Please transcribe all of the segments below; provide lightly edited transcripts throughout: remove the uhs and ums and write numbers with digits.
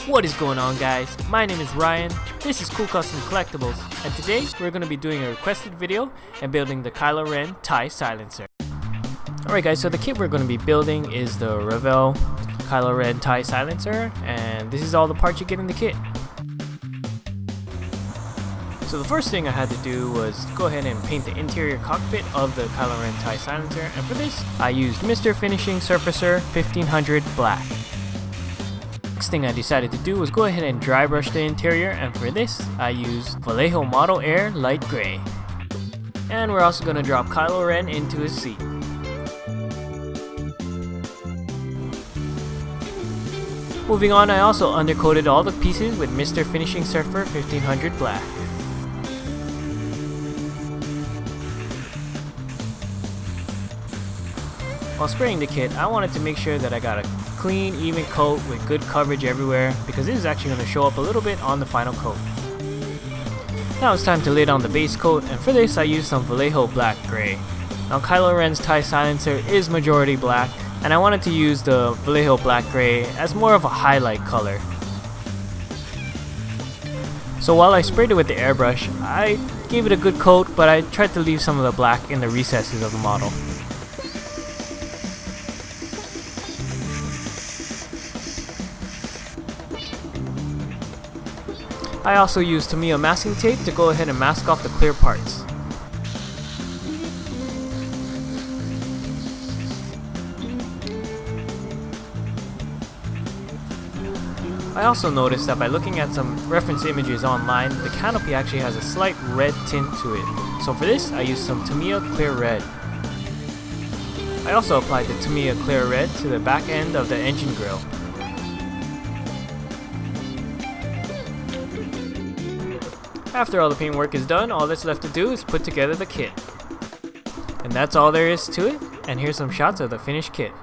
What is going on, guys? My name is Ryan, this is Cool Custom Collectibles, and today we're going to be doing a requested video and building the Kylo Ren TIE silencer. Alright guys, so the kit we're going to be building is the Revell Kylo Ren TIE silencer, and this is all the parts you get in the kit. So the first thing I had to do was go ahead and paint the interior cockpit of the Kylo Ren TIE silencer, and for this I used Mr. Finishing Surfacer 1500 Black. Next thing I decided to do was go ahead and dry brush the interior, and for this I used Vallejo Model Air Light Gray. And we're also going to drop Kylo Ren into his seat. Moving on, I also undercoated all the pieces with Mr. Finishing Surfer 1500 Black. While spraying the kit, I wanted to make sure that I got a clean, even coat with good coverage everywhere, because this is actually going to show up a little bit on the final coat. Now it's time to lay down the base coat, and for this I used some Vallejo Black Gray. Now Kylo Ren's TIE silencer is majority black, and I wanted to use the Vallejo Black Gray as more of a highlight color. So while I sprayed it with the airbrush, I gave it a good coat, but I tried to leave some of the black in the recesses of the model. I also used Tamiya masking tape to go ahead and mask off the clear parts. I also noticed that by looking at some reference images online, the canopy actually has a slight red tint to it. So for this, I used some Tamiya Clear Red. I also applied the Tamiya Clear Red to the back end of the engine grille. After all the paintwork is done, all that's left to do is put together the kit. And that's all there is to it, and here's some shots of the finished kit.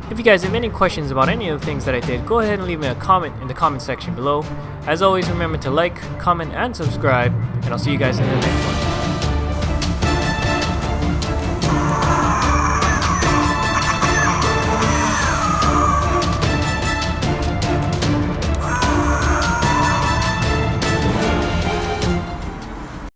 If you guys have any questions about any of the things that I did, go ahead and leave me a comment in the comment section below. As always, remember to like, comment, and subscribe, and I'll see you guys in the next one.